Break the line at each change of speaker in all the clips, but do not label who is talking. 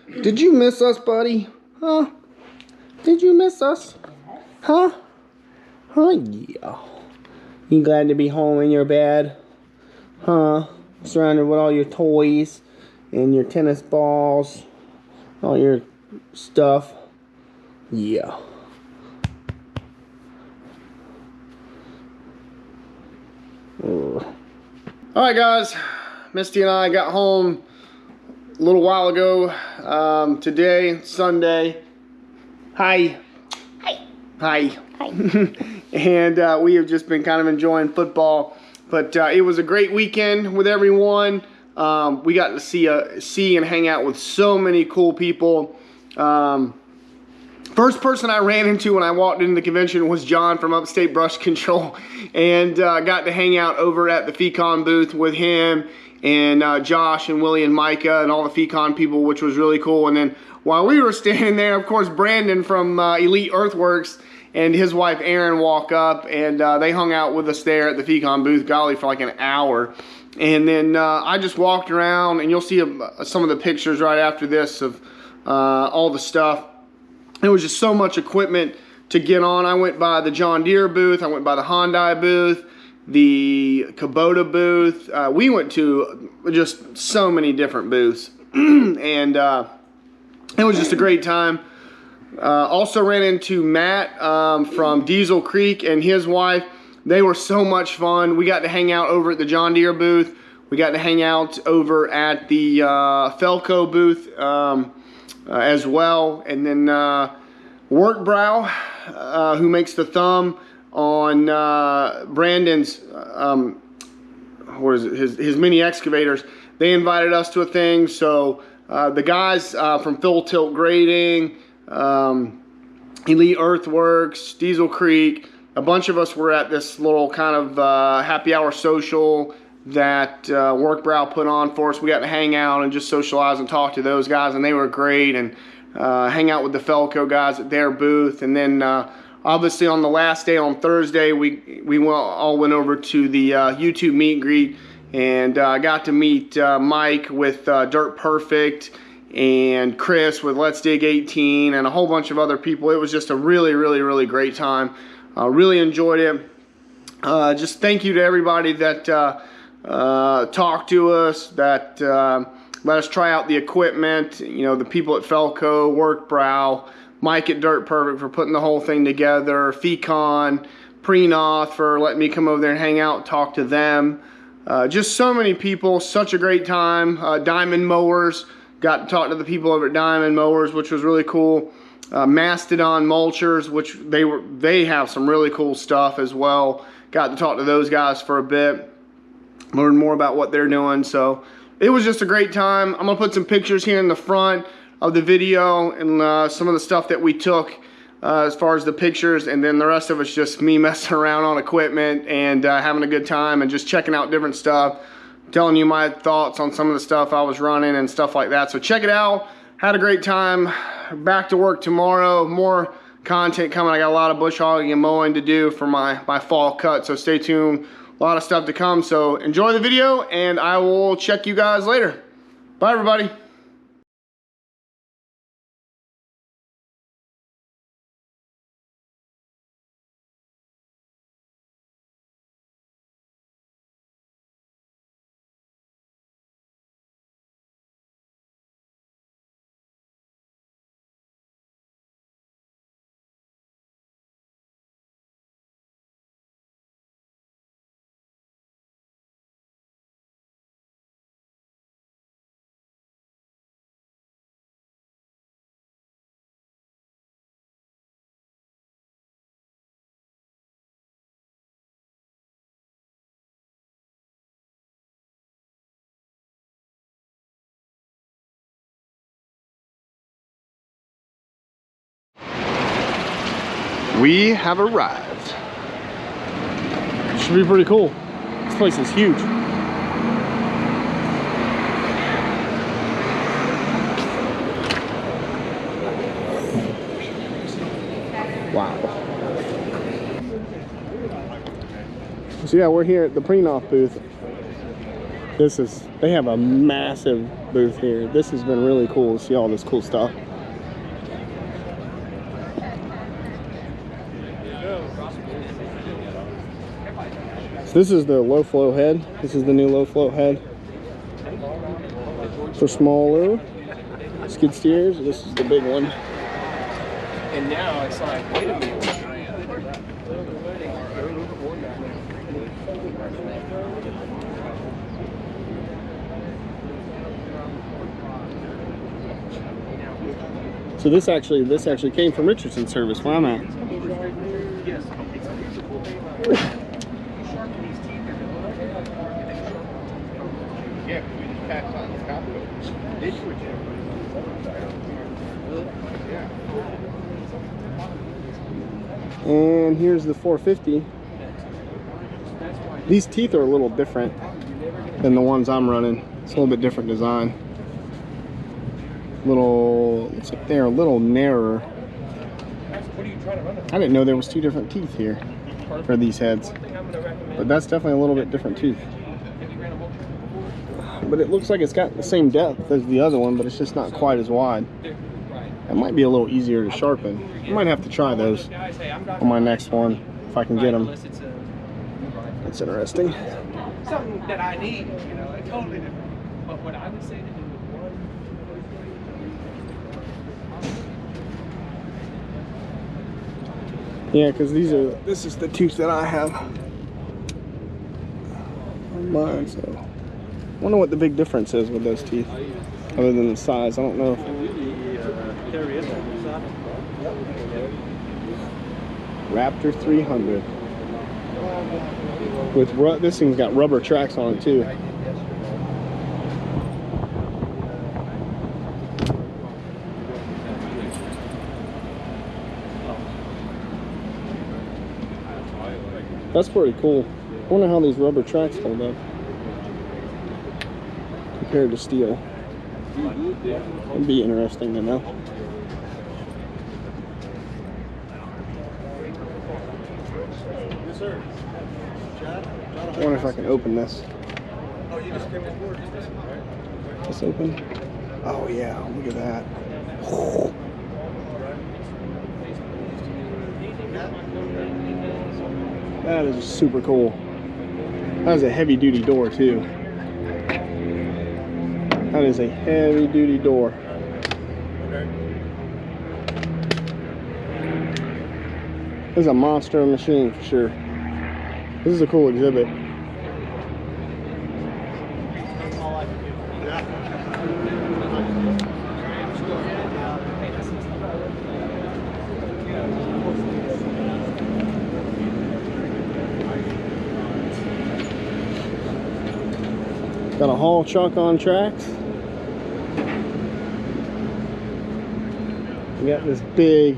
Did you miss us, buddy? Huh? Did you miss us? Huh? Huh? Yeah. You glad to be home in your bed? Huh? Surrounded with all your toys and your tennis balls, all your stuff. Yeah. Alright guys, Misty and I got home a little while ago. Today, Sunday. Hi.
Hi.
Hi.
Hi.
And we have just been kind of enjoying football. But it was a great weekend with everyone. We got to see and hang out with so many cool people. First person I ran into when I walked into the convention was John from Upstate Brush Control, and got to hang out over at the Fecon booth with him and Josh and Willie and Micah and all the Fecon people, which was really cool. And then while we were standing there, of course, Brandon from Elite Earthworks and his wife Erin walk up, and they hung out with us there at the Fecon booth, golly, for like an hour. And then I just walked around, and you'll see some of the pictures right after this of all the stuff. There was just so much equipment to get on. I went by the John Deere booth. I went by the Hyundai booth, the Kubota booth. We went to just so many different booths. And it was just a great time. Also ran into Matt from Diesel Creek and his wife. They were so much fun. We got to hang out over at the John Deere booth. We got to hang out over at the Felco booth as well. And then Werk-Brau, who makes the thumb on Brandon's, what is it, his mini excavators. They invited us to a thing. So the guys from Full Tilt Grading, Elite Earthworks, Diesel Creek, a bunch of us were at this little kind of happy hour social that Werk-Brau put on for us. We got to hang out and just socialize and talk to those guys, and they were great, and hang out with the Felco guys at their booth. And then obviously on the last day, on Thursday, we all went over to the YouTube meet and greet, and got to meet Mike with Dirt Perfect, and Chris with Let's Dig 18, and a whole bunch of other people. It was just a really great time. Really enjoyed it. Just thank you to everybody that talked to us, that let us try out the equipment. You know, the people at Felco, Werk-Brau, Mike at Dirt Perfect for putting the whole thing together, Fecon, Prinoth for letting me come over there and hang out, talk to them. Just so many people, such a great time. Diamond Mowers, got to talk to the people over at Diamond Mowers, which was really cool. Mastodon Mulchers, which they have some really cool stuff as well. Got to talk to those guys for a bit, learn more about what they're doing. So it was just a great time. I'm gonna put some pictures here in the front of the video, and some of the stuff that we took as far as the pictures, and then the rest of it's just me messing around on equipment and having a good time and just checking out different stuff, telling you my thoughts on some of the stuff I was running and stuff like that. So check it out. Had a great time. Back to work tomorrow. More content coming. I got a lot of bush hogging and mowing to do for my fall cut, so stay tuned. A lot of stuff to come. So enjoy the video, and I will check you guys later. Bye everybody. We have arrived. Should be pretty cool. This place is huge. Wow. So yeah, we're here at the Prinoth booth. They have a massive booth here. This has been really cool to see all this cool stuff. So this is the low flow head. This is the new low flow head for smaller skid steers. This is the big one.
And now it's like, wait a minute.
So this actually came from Richardson service where I'm at.
Yeah, we just passed on the top of it.
And here's the 450. These teeth are a little different than the ones I'm running. It's a little bit different design. Looks like they're a little narrower. I didn't know there was two different teeth here for these heads, but that's definitely a little bit different tooth. But it looks like it's got the same depth as the other one, but it's just not quite as wide. It might be a little easier to sharpen. I might have to try those on my next one if I can get them. That's interesting.
Something that I need, you know, totally different. But what I would say to do with one.
Yeah, because this is the tooth that I have on mine, so I wonder what the big difference is with those teeth, other than the size. I don't know if Raptor 300 with this thing's got rubber tracks on it too. That's pretty cool. I wonder how these rubber tracks hold up compared to steel. It'd be interesting to know.
Yes, sir.
I wonder if I can open this.
Oh, you just came on board.
This open? Oh yeah, look at that. That is super cool. That is a heavy duty door too. That is a heavy duty door. This is a monster machine for sure. This is a cool exhibit. Got a haul truck on tracks. We got this big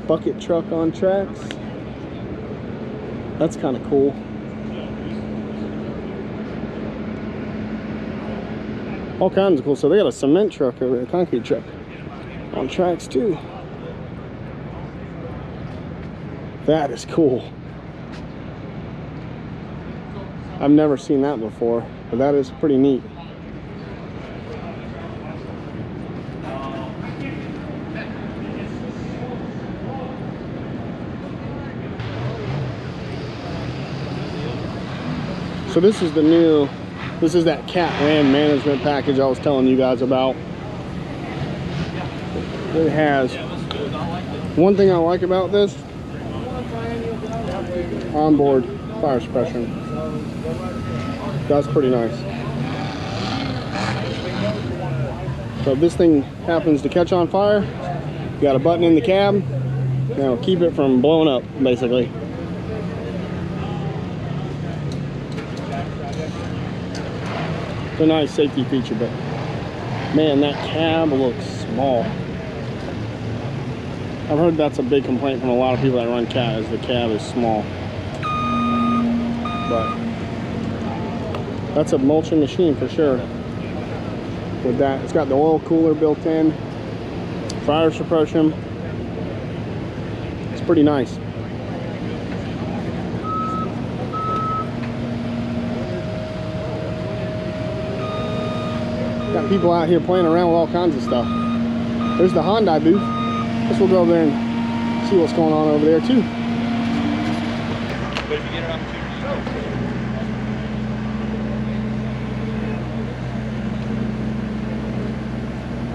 bucket truck on tracks. That's kind of cool. All kinds of cool. So they got a cement truck over there, a concrete truck on tracks too. That is cool. I've never seen that before, but that is pretty neat. So this is that cat land management package I was telling you guys about. It has, one thing I like about this, onboard fire suppression. That's pretty nice. So if this thing happens to catch on fire, you got a button in the cab, that'll keep it from blowing up, basically. It's a nice safety feature, but man, that cab looks small. I've heard that's a big complaint from a lot of people that run cat, is the cab is small. But that's a mulching machine for sure. With that, it's got the oil cooler built in, fire suppression. It's pretty nice. Got people out here playing around with all kinds of stuff. There's the Hyundai booth. Guess we'll go over there and see what's going on over there too.
But if you get an opportunity,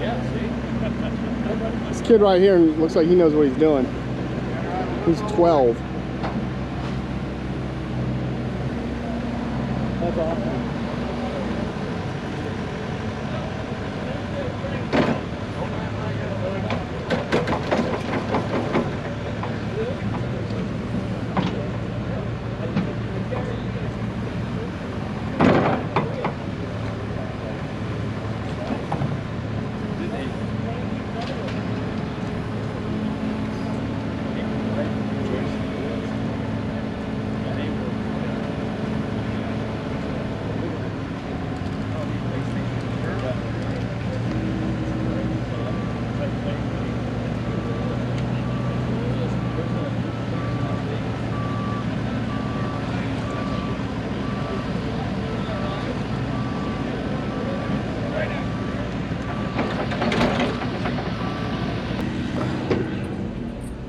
yeah, see?
This kid right here looks like he knows what he's doing. He's 12. That's awesome.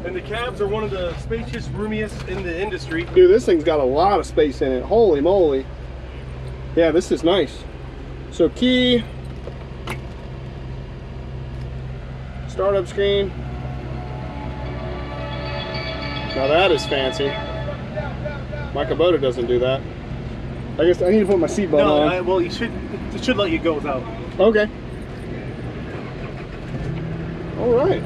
And the cabs are one of the spacious, roomiest in the industry.
Dude, this thing's got a lot of space in it. Holy moly. Yeah, this is nice. So key. Startup screen. Now that is fancy. My Kubota doesn't do that. I guess I need to put my seatbelt on.
Well, it should let you go without.
Okay. All right.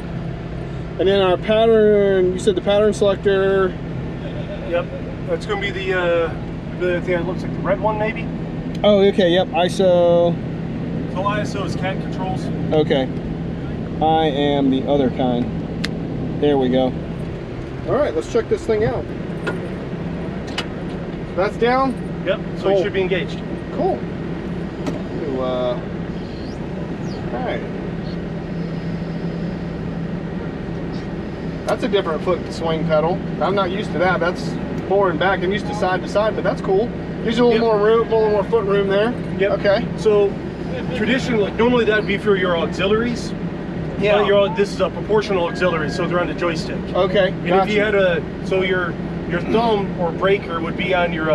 And then our pattern, you said the pattern selector.
Yep, that's going to be the thing that looks like the red one, maybe.
Oh, okay. Yep. ISO.
So ISO is cat controls.
Okay. I am the other kind. There we go. All right, let's check this thing out. That's down.
Yep. So
Cool.
it should be engaged.
Cool. All right. That's a different foot swing pedal. I'm not used to that. That's forward and back. I'm used to side, but that's cool. Gives you a little more room, a little more foot room there.
Yep.
Okay.
So traditionally, normally that would be for your auxiliaries.
Yeah.
But this is a proportional auxiliary, so they're on the joystick.
Okay.
And
Gotcha.
if you had your thumb or breaker would be on your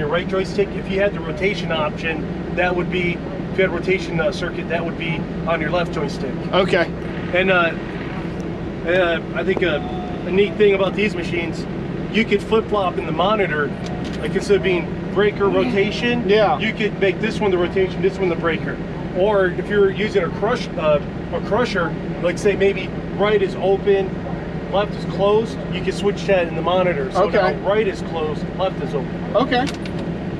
right joystick. If you had the rotation option, that would be, if you had a rotation circuit, that would be on your left joystick.
Okay.
And I think a neat thing about these machines, you could flip-flop in the monitor, like instead of being breaker rotation,
Yeah.
you could make this one the rotation, this one the breaker. Or if you're using a crusher, like say maybe right is open, left is closed, you can switch that in the monitor. So
Okay.
now right is closed, left is open.
Okay.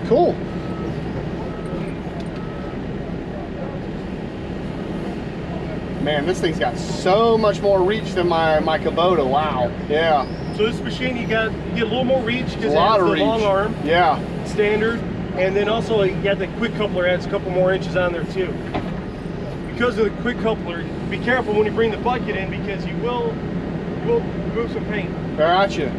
Cool. Man, this thing's got so much more reach than my Kubota. Wow. Yeah.
So this machine, you get a little more reach because it
A lot
has
of
the
reach.
long arm.
Yeah.
Standard, and then also you got the quick coupler, adds a couple more inches on there too. Because of the quick coupler, be careful when you bring the bucket in because you will remove some paint.
Gotcha.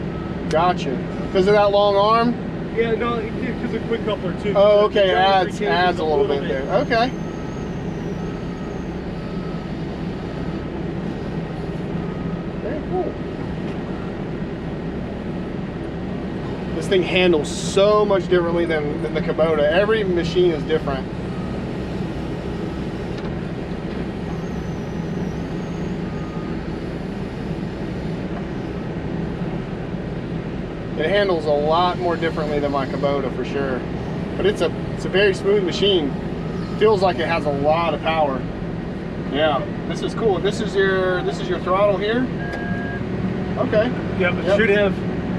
Gotcha. Because of that long arm?
Yeah, no, because of the quick coupler too.
Oh,
The
okay.
geometry
Adds
changes
a little bit there. Okay. Very cool. This thing handles so much differently than the Kubota. Every machine is different. It handles a lot more differently than my Kubota for sure. But it's a very smooth machine. Feels like it has a lot of power. Yeah, this is cool. This is your throttle here. Okay.
Yep, it should have.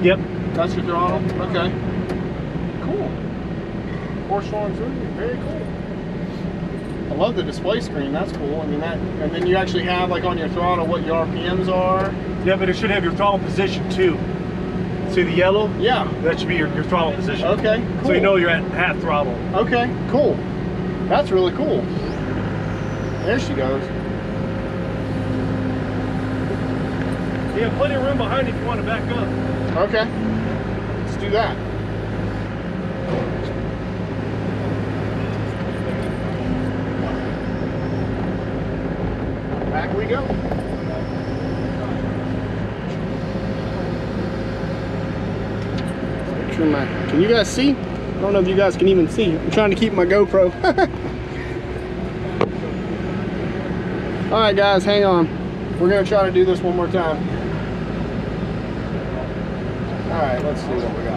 Yep.
That's your throttle. Okay. Cool. 4-cylinder auxiliary. Very cool. I love the display screen. That's cool. I mean that, and then you actually have like on your throttle what your RPMs are.
Yeah, but it should have your throttle position too. See the yellow?
Yeah.
That should be your throttle position.
Okay. Cool.
So you know you're at half throttle.
Okay. Cool. That's really cool. There she goes.
You have plenty of room behind if you want to back up.
Okay. Let's do that. back we go. Can you guys see? I don't know if you guys can even see. I'm trying to keep my GoPro. All right, guys, hang on. We're gonna try to do this one more time. All right, let's see what we got.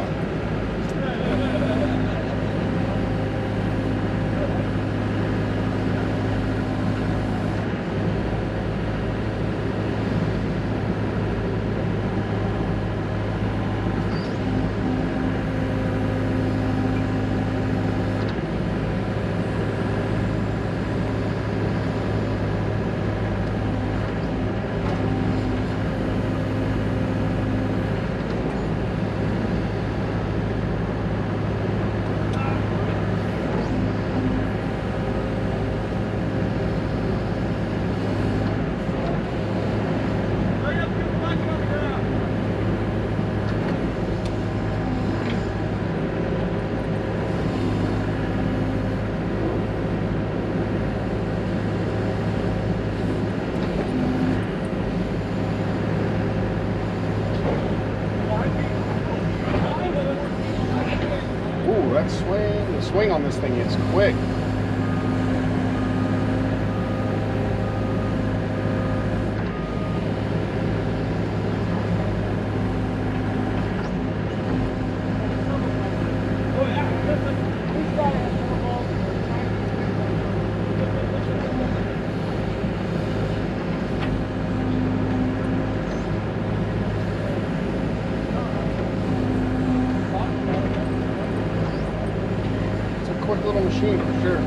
That swing, the swing on this thing is quick. Quick little machine for sure.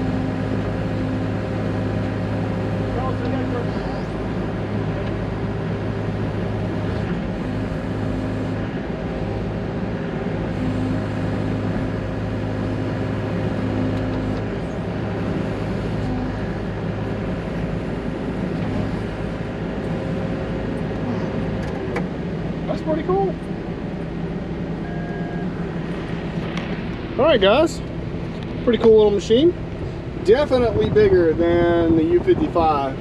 That's pretty cool. All right, guys. Pretty cool little machine. Definitely bigger than the U55.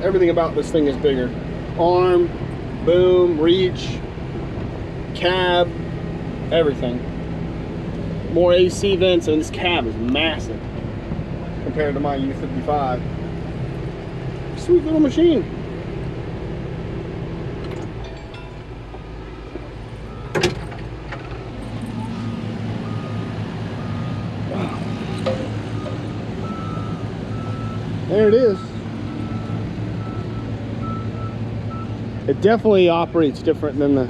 Everything about this thing is bigger. Arm, boom, reach, cab, everything. More AC vents, and this cab is massive compared to my U55. Sweet little machine. There it is. It definitely operates different than the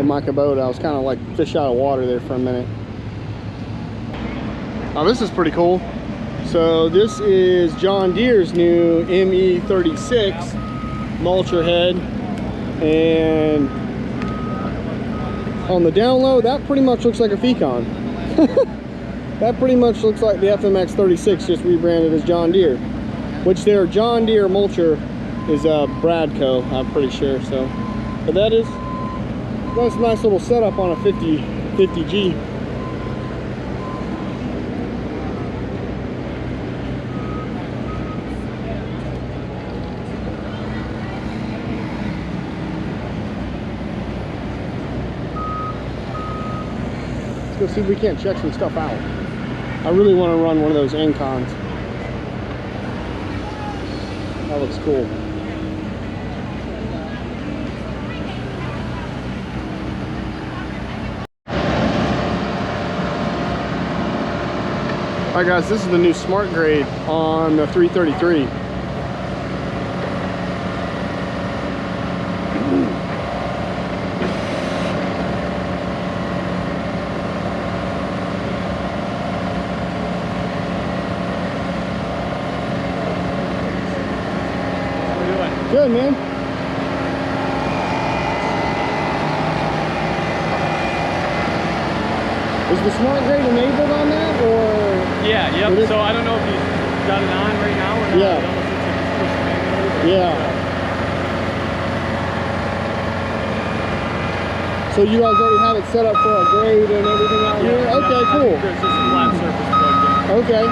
my Kubota. I was kind of like fish out of water there for a minute. Now this is pretty cool. So this is John Deere's new ME36 mulcher head, and on the down low, that pretty much looks like a Fecon. That pretty much looks like the FMX 36 just rebranded as John Deere. Which their John Deere mulcher is Bradco, I'm pretty sure. So, but that's a nice little setup on a 50G. Let's go see if we can't check some stuff out. I really want to run one of those Incons. That looks cool. Alright guys, this is the new Smart Grade on the 333. Good, man. Is the Smart Grade enabled on that, or?
Yeah, yep. So I don't know if he's got it on right now or not.
Yeah.
I don't know if it's push manually.
Yeah. So you guys already have it set up for a grade and everything out here? Okay, cool.
There's just a flat surface plugged in.
Okay.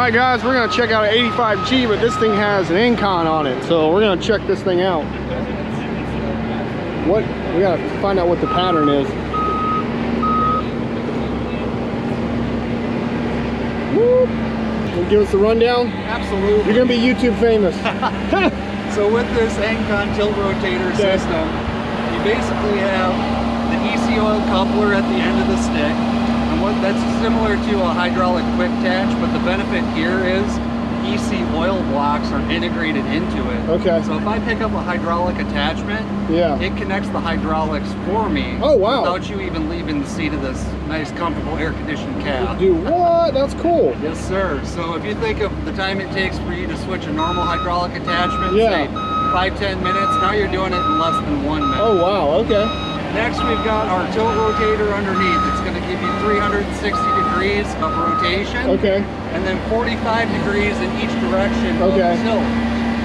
right, guys, we're gonna check out an 85G, but this thing has an Incon on it, so we're gonna check this thing out. We gotta find out what the pattern is. Woo. Can you give us a rundown?
Absolutely.
You're gonna be YouTube famous.
So with this Incon tilt rotator system, you basically have the EC oil coupler at the end of the stick. And that's similar to a hydraulic quick attach, but the benefit here is EC oil blocks are integrated into it.
Okay.
So if I pick up a hydraulic attachment,
Yeah.
it connects the hydraulics for me.
Oh, wow.
Without you even leaving the seat of this nice, comfortable, air-conditioned cab.
Dude, what? That's cool.
Yes, sir. So if you think of the time it takes for you to switch a normal hydraulic attachment,
Yeah.
say 5-10 minutes, now you're doing it in less than 1 minute.
Oh, wow, okay.
Next, we've got our tilt rotator underneath. It's going to give you 360 degrees of rotation.
Okay.
And then 45 degrees in each direction
Okay.
of tilt.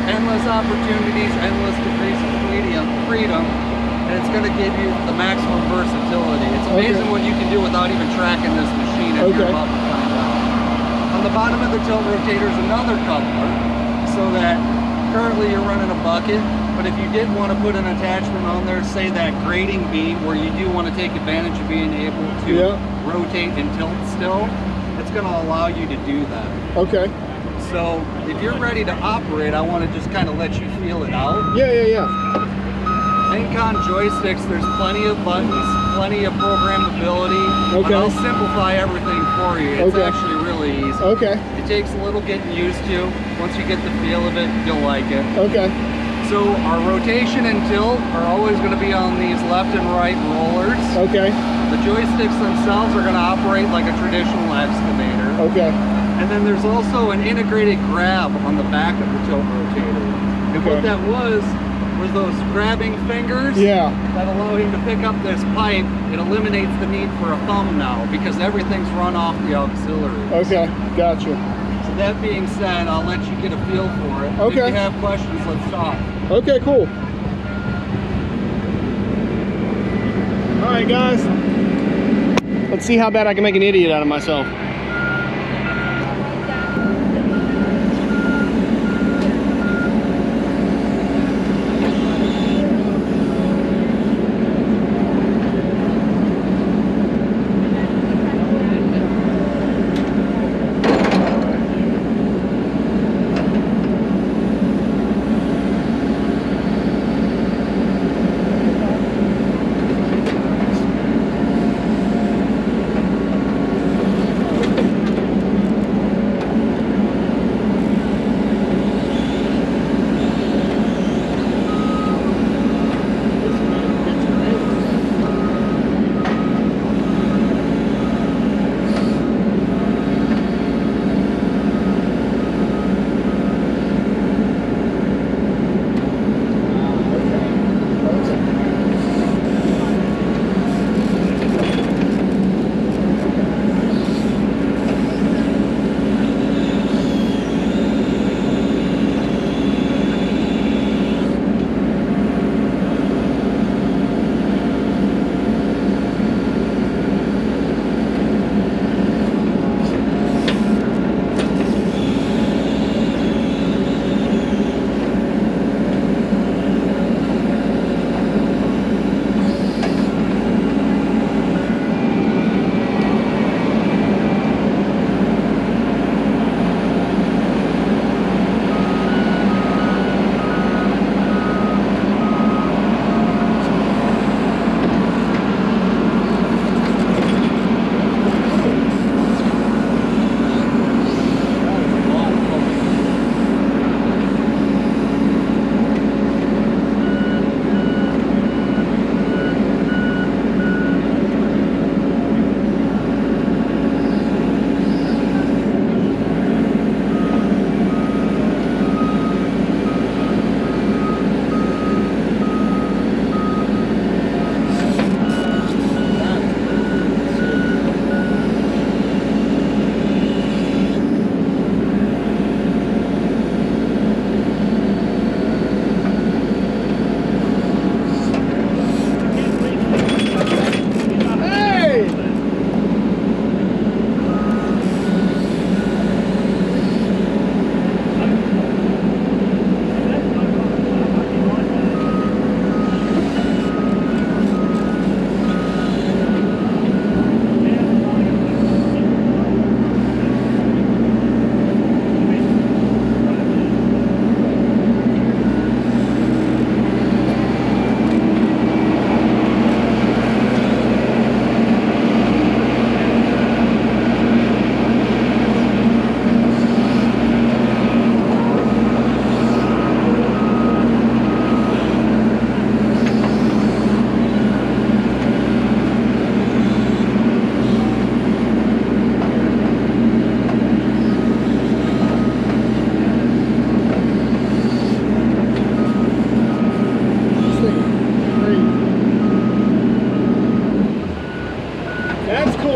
Endless opportunities, endless degrees of freedom. And it's going to give you the maximum versatility. It's amazing what you can do without even tracking this machine, as you're about to find out. On the bottom of the tilt rotator is another coupler, so that currently you're running a bucket, but if you did want to put an attachment on there, say that grading beam where you do want to take advantage of being able to rotate and tilt still, it's going to allow you to do that.
Okay.
So if you're ready to operate, I want to just kind of let you feel it out.
Yeah.
Incon joysticks, there's plenty of buttons, plenty of programmability, but I'll simplify everything for you. It's actually really easy.
Okay.
It takes a little getting used to. Once you get the feel of it, you'll like it.
Okay.
So our rotation and tilt are always going to be on these left and right rollers.
Okay.
The joysticks themselves are going to operate like a traditional excavator.
Okay.
And then there's also an integrated grab on the back of the tilt rotator. And what that was those grabbing fingers that allow him to pick up this pipe. It eliminates the need for a thumb now because everything's run off the auxiliary.
Okay, gotcha.
So that being said, I'll let you get a feel for it.
Okay.
If you have questions, let's talk.
Okay, cool. All right, guys. Let's see how bad I can make an idiot out of myself.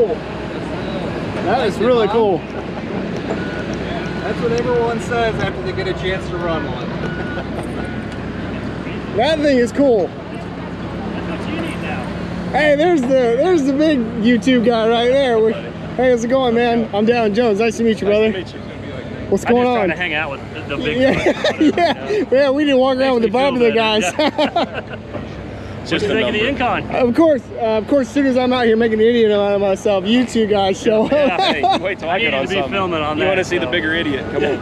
cool. That is really cool.
That's what everyone says after they get a chance to run one.
That thing is cool.
That's what you need now.
Hey, there's the big YouTube guy right there. Hey, how's it going, man? I'm Down Jones. Nice to meet you, brother.
Nice to meet you.
What's going on?
I'm just trying to hang out with the big
yeah, yeah, we didn't walk around with the popular guys.
Just think of the Incon.
Of course, as soon as I'm out here making an idiot out of myself, you two guys show up.
Yeah, hey, wait till I get on something. Filming on that. You want to see the bigger idiot? Come on.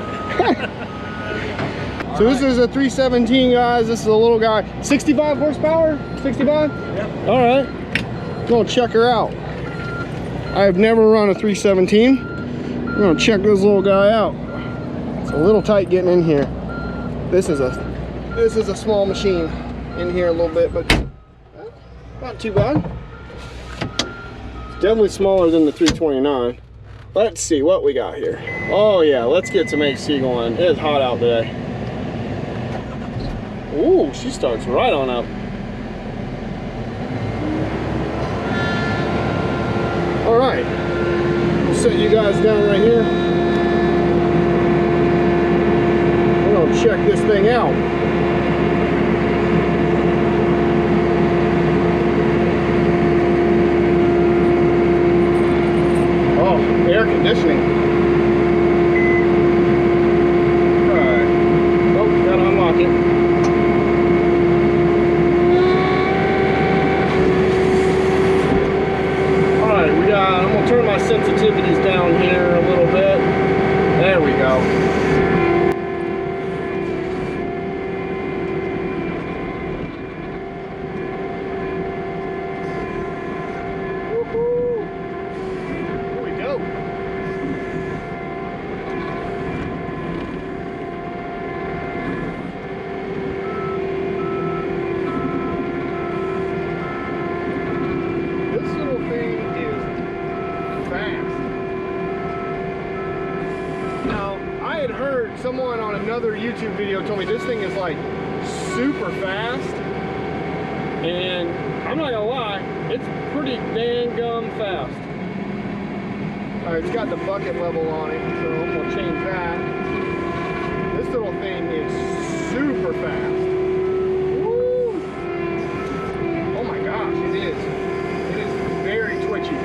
So this is a 317, guys. This is a little guy. 65 horsepower? 65?
Yep.
All right. Go check her out. I have never run a 317. I'm gonna check this little guy out. It's a little tight getting in here. This is a small machine in here a little bit, but not too bad. It's definitely smaller than the 329. Let's see what we got here. Oh yeah, let's get some AC going. It is hot out today. Ooh, she starts right on up. All right, we'll set you guys down right here. We're gonna check this thing out. Oh, air conditioning. All right. Oh, gotta unlock it. I'm gonna turn my sensitivities down here a little bit. There we go. Woohoo! Here we go. This little thing is fast. Now, I had heard someone on another YouTube video told me this thing is like super fast, and I'm not gonna lie, it's pretty dang gum fast. Alright, it's got the bucket level on it, so I'm gonna change that. This little thing is super fast. Woo! Oh my gosh, it is. It is very twitchy.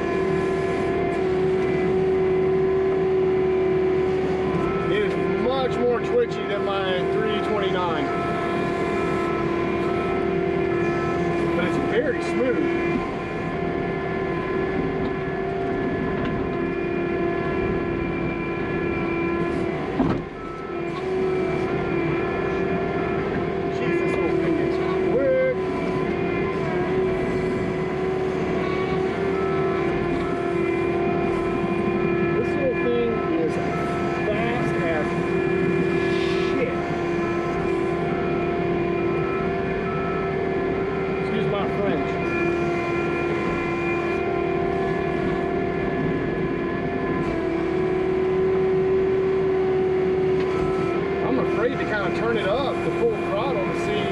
Much more twitchy than my 329, but it's very smooth. Jeez, this little thing is quick. This little thing is fast as excuse my French. I'm afraid to kind of turn it up to full throttle to see.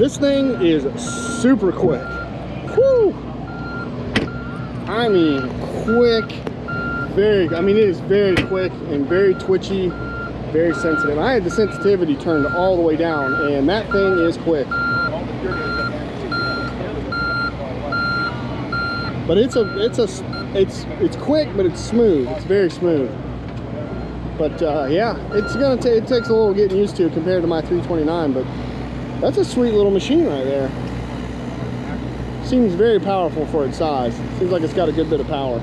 This thing is super quick. Whew. I mean, quick. I mean, it is very quick and very twitchy, very sensitive. I had the sensitivity turned all the way down, and that thing is quick. But it's quick, but it's smooth. It's very smooth. But yeah, it takes a little getting used to compared to my 329, but that's a sweet little machine right there. Seems very powerful for its size. Seems like it's got a good bit of power.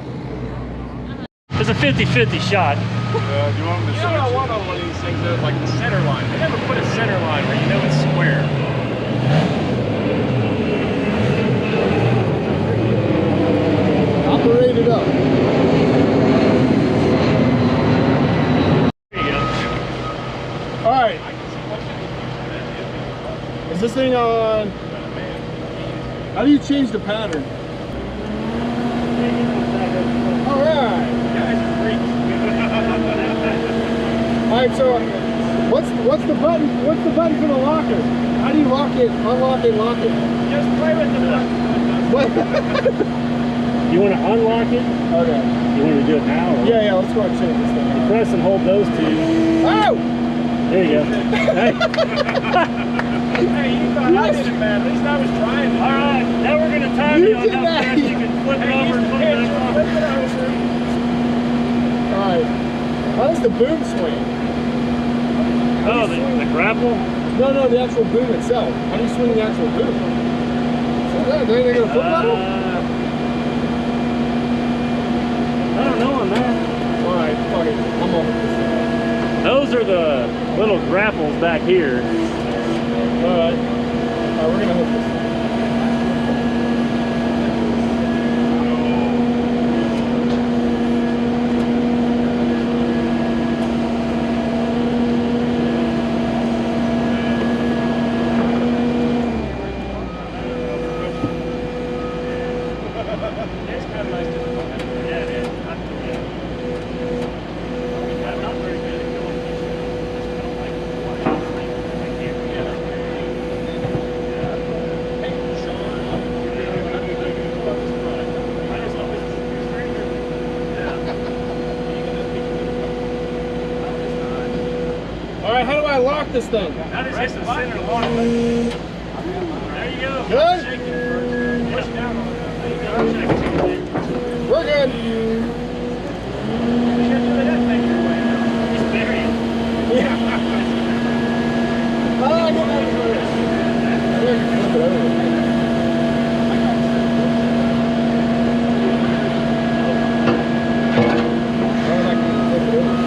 It's a 50-50 shot.
Do you want them to switch? I want on one of these things that like the center line. They never put a center line where you know it's square.
Operate it up.
There you go.
All right. Is this thing on? How do you change the pattern? All right. All right. So, what's the button? What's the button for the locker? How do you lock it? Unlock it. Lock it.
Just play with the button.
What?
You want to unlock it?
Okay.
You want to do it now? Or?
Yeah. Let's go ahead and change this thing.
You press and hold those two.
Oh!
There you go. Hey.
Hey, you thought I did it, man. At least I was trying.
All right, now we're going to time
You
you on
did
how
that.
fast you can flip it over and flip it back
Flip
off.
it over.
All right. How does the boom swing?
Oh, the grapple?
No, the actual boom itself. How do you swing the actual boom? So that, they got a foot pedal?
I don't know on that.
All right, fuck it. I'm over this thing.
Those are the little grapples back here.
All right, we're gonna hook this.
It's kind of nice to
Yeah, it is. I'm not very good at going fishing. Just kind of like watching. I can't get up there.
All right, how do I lock this thing?
That is hit the center line.
There you go.
Good?
Push down on it.
We're good.
He's buried.
Yeah. Oh, I got that first. I can flip it over.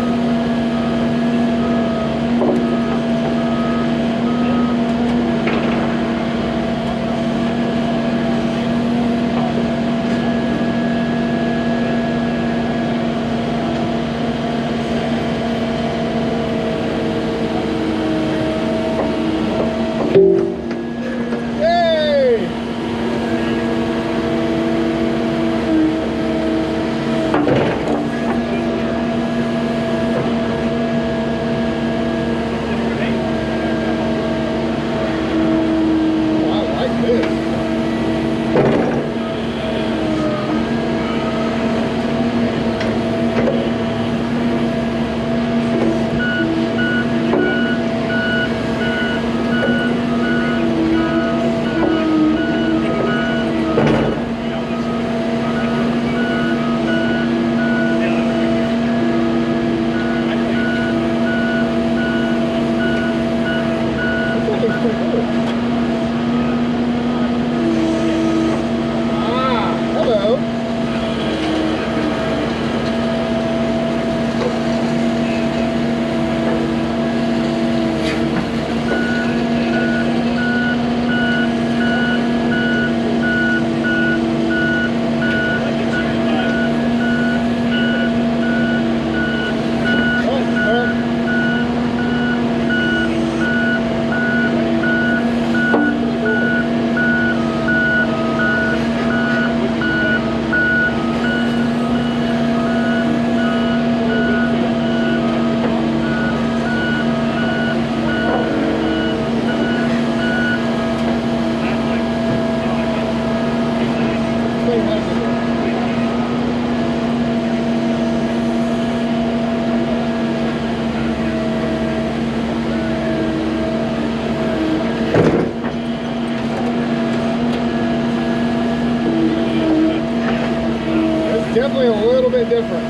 definitely a little bit different.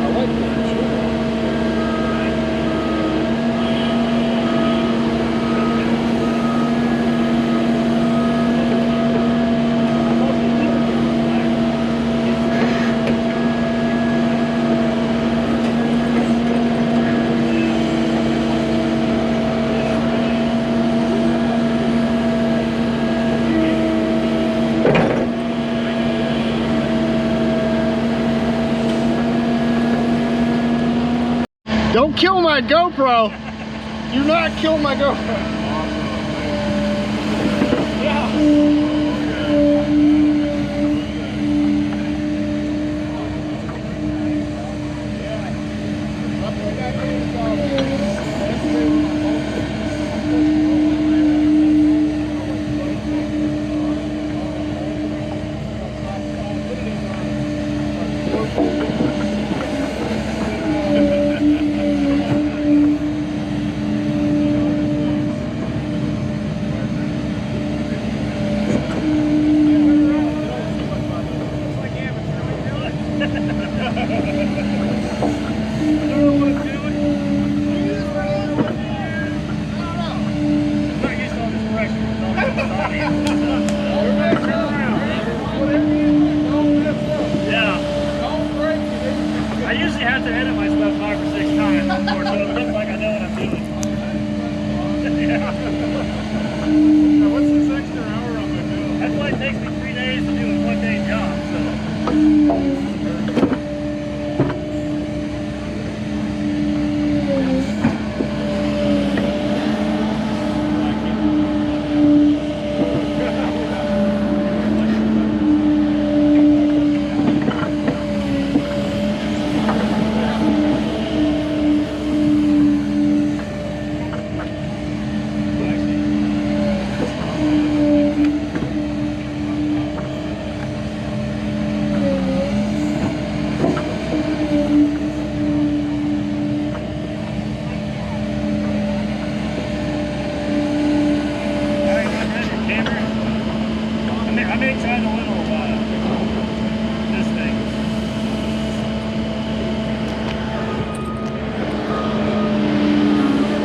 I like that. Don't kill my GoPro. Do not kill my GoPro.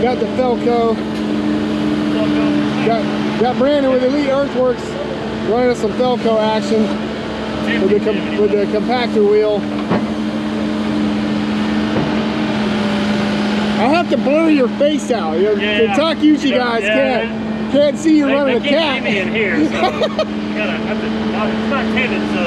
Got the Felco. Got Brandon with Elite Earthworks running some Felco action with the compactor wheel. I'll have to blur your face out. The Takeuchi guys can't see you running a cat.
They can't see me in here, so it's not tinted, so